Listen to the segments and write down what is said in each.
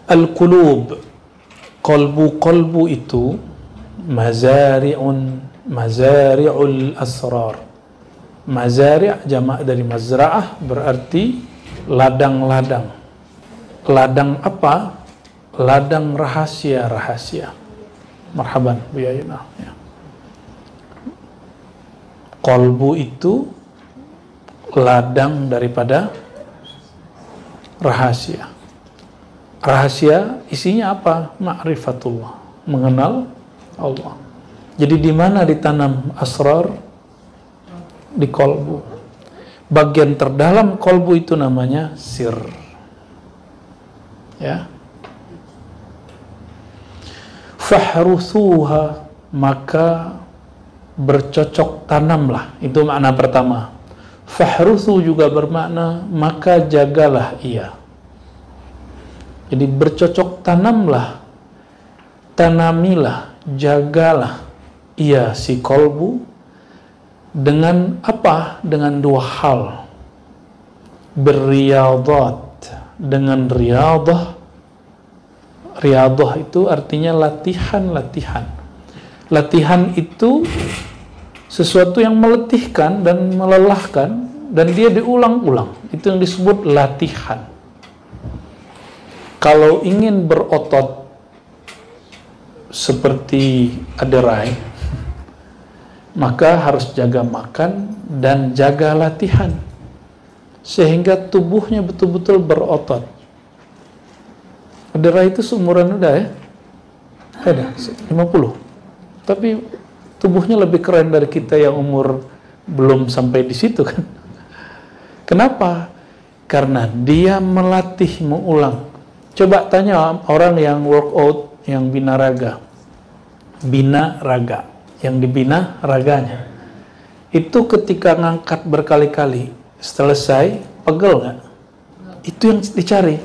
Al-qulub, qalbu itu mazari'ul asrar. Mazari' jamak dari mazra'ah, berarti ladang-ladang. Ladang apa? Ladang rahasia-rahasia. Marhaban Bu Yayuna ya. Qalbu itu ladang daripada rahasia. Rahasia isinya apa? Ma'rifatullah, mengenal Allah. Jadi di mana ditanam asrar? Di qalbu. Bagian terdalam qalbu itu namanya sir. Ya. Fahruthuha, maka bercocok tanamlah. Itu makna pertama. Fahruthu juga bermakna maka jagalah ia. Jadi bercocok tanamlah, tanamilah, jagalah ia si kolbu dengan apa? Dengan dua hal. Berriyadat, dengan riyadah. Riyadah itu artinya latihan-latihan. Latihan itu sesuatu yang meletihkan dan melelahkan, dan dia diulang-ulang. Itu yang disebut latihan. Kalau ingin berotot seperti aderai, maka harus jaga makan dan jaga latihan, sehingga tubuhnya betul-betul berotot. Aderai itu seumuran udah ya? Ada, 50. Tapi tubuhnya lebih keren dari kita yang umur belum sampai di situ kan. Kenapa? Karena dia melatih, mengulang. Coba tanya orang yang workout, yang bina raga. Bina raga, yang dibina raganya. Itu ketika ngangkat berkali-kali, selesai, pegel nggak? Itu yang dicari.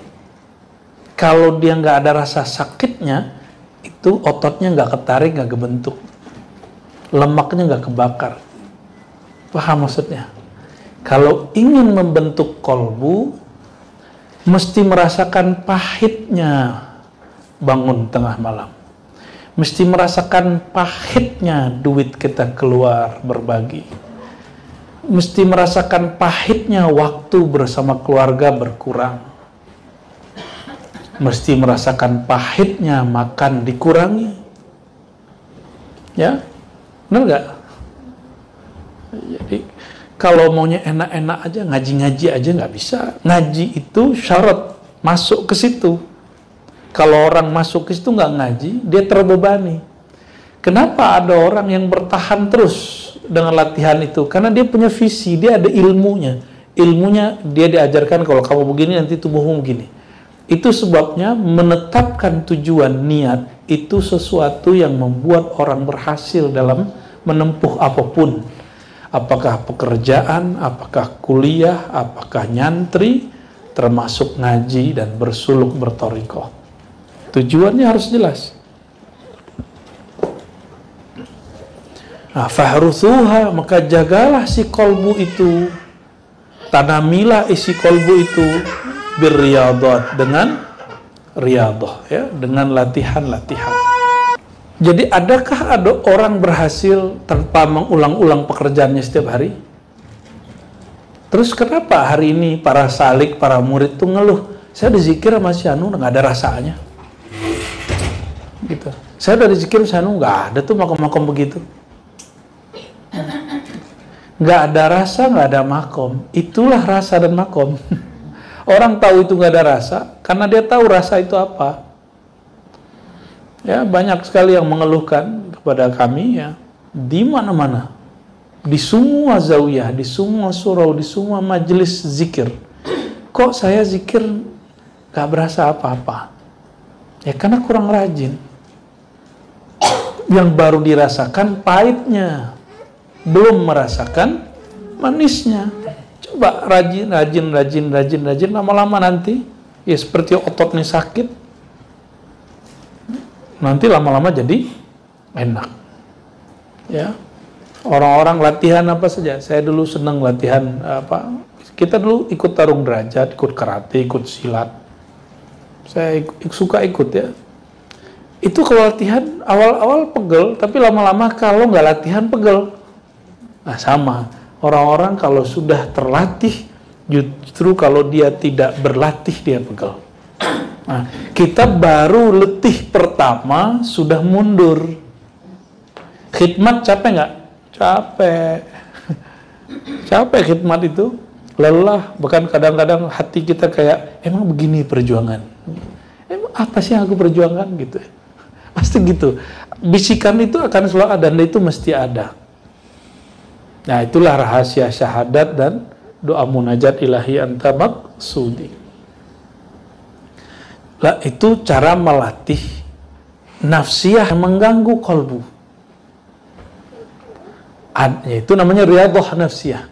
Kalau dia nggak ada rasa sakitnya, itu ototnya nggak ketarik, nggak kebentuk. Lemaknya nggak kebakar. Paham maksudnya? Kalau ingin membentuk kolbu, mesti merasakan pahitnya bangun tengah malam. Mesti merasakan pahitnya duit kita keluar berbagi. Mesti merasakan pahitnya waktu bersama keluarga berkurang. Mesti merasakan pahitnya makan dikurangi. Ya? Benar nggak? Jadi kalau maunya enak-enak aja, ngaji-ngaji aja nggak bisa. Ngaji itu syarat masuk ke situ. Kalau orang masuk ke situ nggak ngaji, dia terbebani. Kenapa ada orang yang bertahan terus dengan latihan itu? Karena dia punya visi, dia ada ilmunya. Ilmunya dia diajarkan kalau kamu begini nanti tubuhmu begini. Itu sebabnya menetapkan tujuan niat itu sesuatu yang membuat orang berhasil dalam menempuh apapun. Apakah pekerjaan, apakah kuliah, apakah nyantri, termasuk ngaji dan bersuluk bertorikoh. Tujuannya harus jelas. Nah, fahruthuha, maka jagalah si kolbu itu, tanamilah isi kolbu itu, birriyadat, dengan riyadah, ya, dengan latihan-latihan. Jadi adakah ada orang berhasil tanpa mengulang-ulang pekerjaannya setiap hari? Terus kenapa hari ini para salik, para murid tuh ngeluh, saya udah zikir sama si Anu nggak ada rasanya, gitu. Saya udah zikir sama si Anu nggak ada tuh makom-makom begitu, nggak ada rasa, nggak ada makom. Itulah rasa dan makom. Orang tahu itu nggak ada rasa karena dia tahu rasa itu apa. Ya, banyak sekali yang mengeluhkan kepada kami, ya, di mana-mana, di semua zawiyah, di semua surau, di semua majelis zikir, kok saya zikir gak berasa apa-apa? Ya karena kurang rajin. Yang baru dirasakan pahitnya, belum merasakan manisnya. Coba rajin, lama-lama nanti ya seperti ototnya sakit, nanti lama-lama jadi enak. Ya, orang-orang latihan apa saja. Saya dulu senang latihan apa? Kita dulu ikut tarung derajat, ikut karate, ikut silat. Saya suka ikut ya. Itu kalau latihan awal-awal pegel, tapi lama-lama kalau nggak latihan pegel. Nah sama, orang-orang kalau sudah terlatih, justru kalau dia tidak berlatih dia pegel. Nah, kita baru letih pertama sudah mundur. Khidmat capek nggak? Capek. Capek khidmat itu. Lelah, bahkan kadang-kadang hati kita kayak, emang begini perjuangan? Emang apa sih yang aku perjuangkan gitu? Pasti gitu. Bisikan itu akan selalu ada, dan itu mesti ada. Nah, itulah rahasia syahadat dan doa munajat ilahi anta maqsudi. Lah, itu cara melatih nafsiyah yang mengganggu kolbu. Itu namanya riyadhah nafsiyah.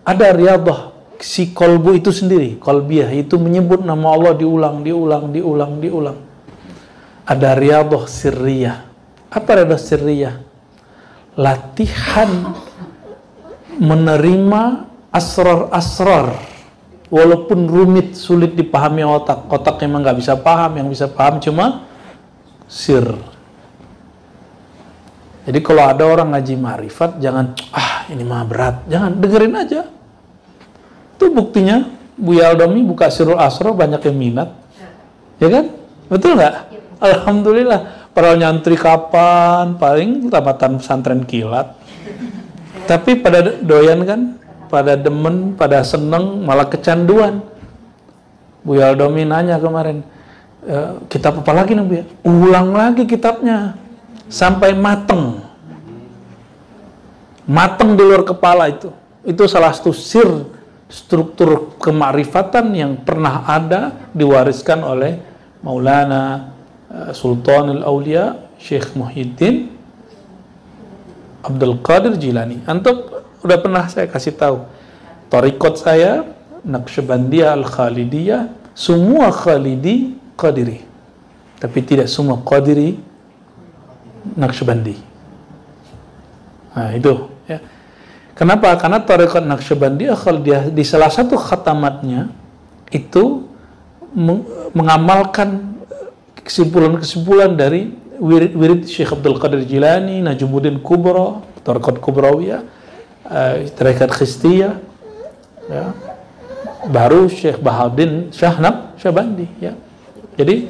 Ada riyadhah si kolbu itu sendiri, kolbiyah itu menyebut nama Allah diulang. Ada riyadhah sirriyah. Apa riyadhah sirriyah? Latihan menerima asrar-asrar walaupun rumit, sulit dipahami otak memang nggak bisa paham, yang bisa paham cuma sir. Jadi kalau ada orang ngaji ma'rifat, jangan ini mah berat, jangan, dengerin aja. Itu buktinya Buya Aldomi buka Sirul Asrar banyak yang minat, ya kan? Betul nggak? Alhamdulillah. Para nyantri kapan? Paling tamatan pesantren kilat. Tapi pada doyan kan, pada demen, pada seneng, malah kecanduan. Buya Aldomi nanya kemarin, kitab apa lagi nih Buya? Ulang lagi kitabnya sampai mateng di luar kepala itu. Itu salah satu sir struktur kemakrifatan yang pernah ada diwariskan oleh Maulana Sultanul Aulia Syekh Muhyiddin Abdul Qadir Jilani. Antum udah pernah saya kasih tahu tarikot saya Naqsyabandiyah Al-Khalidiyah, semua Khalidi Qadiri, tapi tidak semua Qadiri Naqsyabandi. Nah itu ya. Kenapa? Karena tarekat Naqsyabandiyah Khalidiyah di salah satu khatamatnya itu mengamalkan kesimpulan-kesimpulan dari wirid Syekh Abdul Qadir Jilani, Najmuddin Kubra, tarekat Kubrawiyah, tarekat Khistiyah, ya. Baru Syekh Bahaduddin Shah Naqsyabandi, ya. Jadi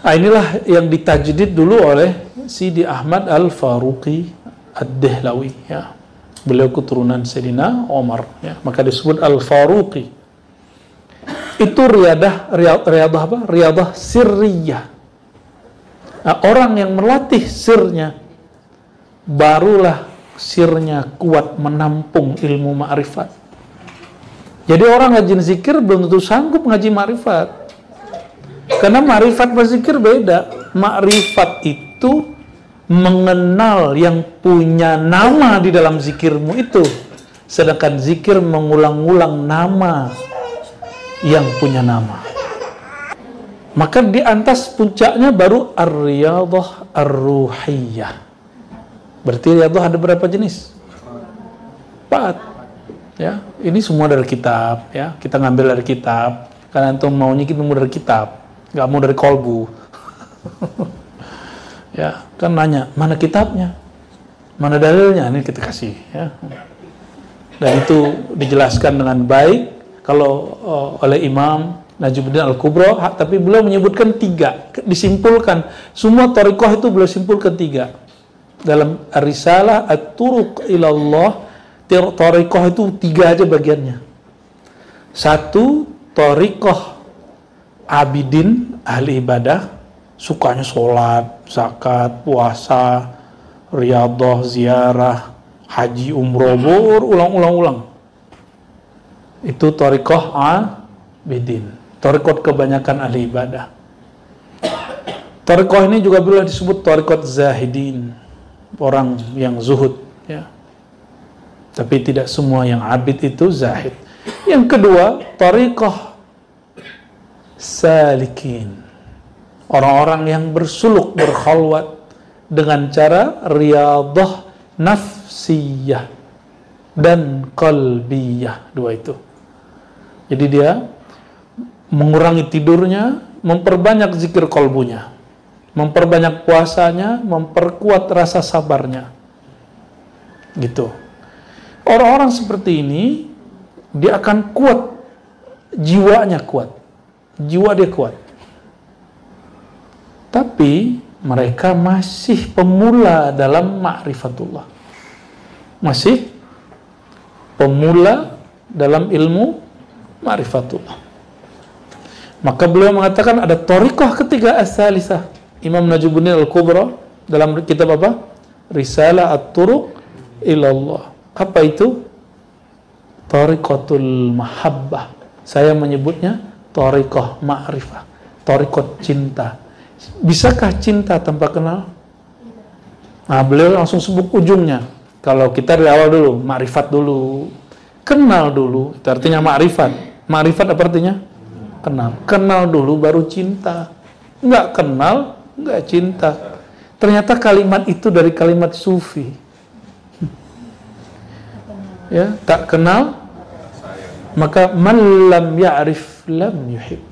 inilah yang ditajdid dulu oleh Sidi Ahmad Al-Faruqi Ad-Dehlawi, ya. Beliau keturunan Sayyidina Umar, ya. Maka disebut Al-Faruqi. Itu riyadhah apa? Riyadhah sirriyah. Nah, orang yang melatih sirnya, barulah sirnya kuat menampung ilmu ma'rifat. Jadi orang ngaji zikir belum tentu sanggup ngaji ma'rifat. Karena ma'rifat dan zikir beda. Ma'rifat itu mengenal yang punya nama di dalam zikirmu itu, sedangkan zikir mengulang-ulang nama yang punya nama. Maka di atas puncaknya baru ar-riyadhah ar-ruhiyah. Berarti riyadhah ada berapa jenis? 4. Ya, ini semua dari kitab, ya. Kita ngambil dari kitab. Karena antum maunya kita mau dari kitab, nggak mau dari kolbu. Ya, kan nanya, mana kitabnya? Mana dalilnya? Ini kita kasih, ya. Dan itu dijelaskan dengan baik kalau oleh Imam Najmuddin Al-Kubra, tapi beliau menyebutkan 3, disimpulkan. Semua thariqah itu beliau simpulkan 3. Dalam Ar-Risalah At-Turuq Ilallah, thariqah itu 3 aja bagiannya. 1, thariqah abidin, ahli ibadah, sukanya sholat, zakat, puasa, riyadhah, ziarah, haji, umroh, ulang-ulang. Itu thariqah abidin, thariqat kebanyakan ahli ibadah. Thariqah ini juga boleh disebut thariqat zahidin, orang yang zuhud, ya. Tapi tidak semua yang abid itu zahid. Yang kedua, thariqah salikin, orang-orang yang bersuluk, berkhalwat dengan cara riyadhah nafsiyah dan qalbiyah, 2 itu. Jadi dia mengurangi tidurnya, memperbanyak zikir kolbunya, memperbanyak puasanya, memperkuat rasa sabarnya. Gitu. Orang-orang seperti ini, dia akan kuat, jiwanya kuat, jiwa dia kuat. Tapi mereka masih pemula dalam ma'rifatullah, masih pemula dalam ilmu ma'rifatullah. Maka beliau mengatakan ada thariqah ketiga as-salisah. Imam Najmuddin Al-Kubra dalam kitab apa? Risalah At-Turuq ilallah. Apa itu? Thariqatul mahabbah. Saya menyebutnya thariqah ma'rifah, thariqat cinta. Bisakah cinta tanpa kenal? Nah, beliau langsung sebut ujungnya. Kalau kita dari awal dulu, ma'rifat dulu, kenal dulu, itu artinya ma'rifat. Ma'rifat apa artinya? Kenal. Kenal dulu baru cinta. Enggak kenal, enggak cinta. Ternyata kalimat itu dari kalimat sufi. Ya, tak kenal, maka man lam ya'rif lam yuhib.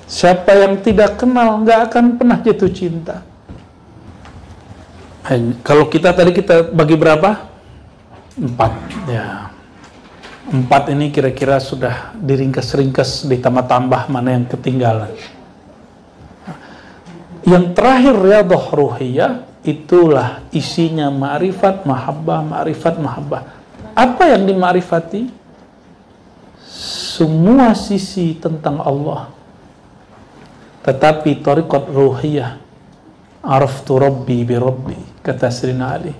Siapa yang tidak kenal enggak akan pernah jatuh cinta. Kalau kita tadi kita bagi berapa? 4. Ya. 4 ini kira-kira sudah diringkas-ringkas, ditambah-tambah mana yang ketinggalan. Yang terakhir riyadhah ruhiyah, itulah isinya ma'rifat, mahabbah, ma'rifat, mahabbah. Apa yang dimakrifati? Semua sisi tentang Allah. Tetapi thariqat ruhiyah, araftu rabbi bi rabbi, kata Sayyidina Ali.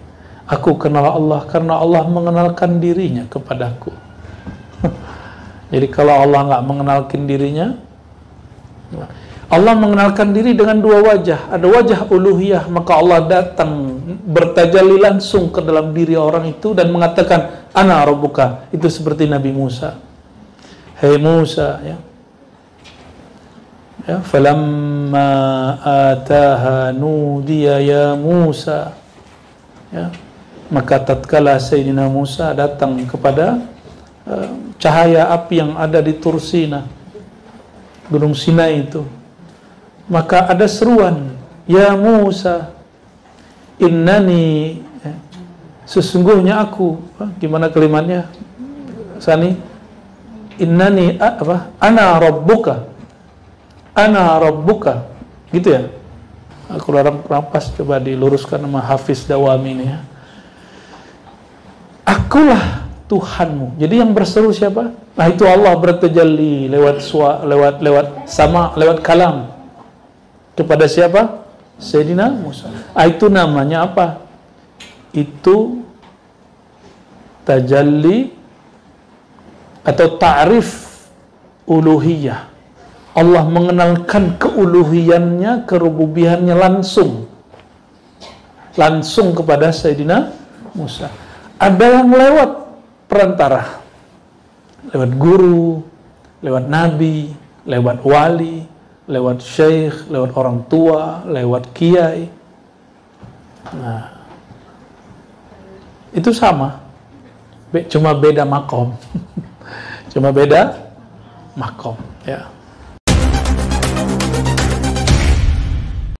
Aku kenal Allah karena Allah mengenalkan dirinya kepadaku. Jadi kalau Allah nggak mengenalkan dirinya, Allah mengenalkan diri dengan 2 wajah. Ada wajah uluhiyah, maka Allah datang bertajalli langsung ke dalam diri orang itu dan mengatakan, ana rabbuka. Itu seperti Nabi Musa. Hei Musa, ya. Ya, falamma ataha nudiya ya Musa. Ya. Maka tatkala Sayyidina Musa datang kepada cahaya api yang ada di Tursina, Gunung Sinai itu, maka ada seruan, ya Musa, innani, sesungguhnya aku, gimana kalimatnya Sani? Innani apa? Ana rabbuka. Ana rabbuka. Gitu ya. Aku larang rampas, coba diluruskan sama Hafiz Dawami ini ya. Akulah Tuhanmu. Jadi yang berseru siapa? Nah, itu Allah bertajalli lewat sama lewat kalam kepada siapa? Sayyidina Musa. Itu namanya apa? Itu tajalli atau ta'rif uluhiyah. Allah mengenalkan keuluhiyannya, kerububihannya langsung kepada Sayyidina Musa. Ada yang lewat perantara, lewat guru, lewat nabi, lewat wali, lewat syekh, lewat orang tua, lewat kiai. Nah, itu sama, cuma beda makom. Cuma beda makom, ya.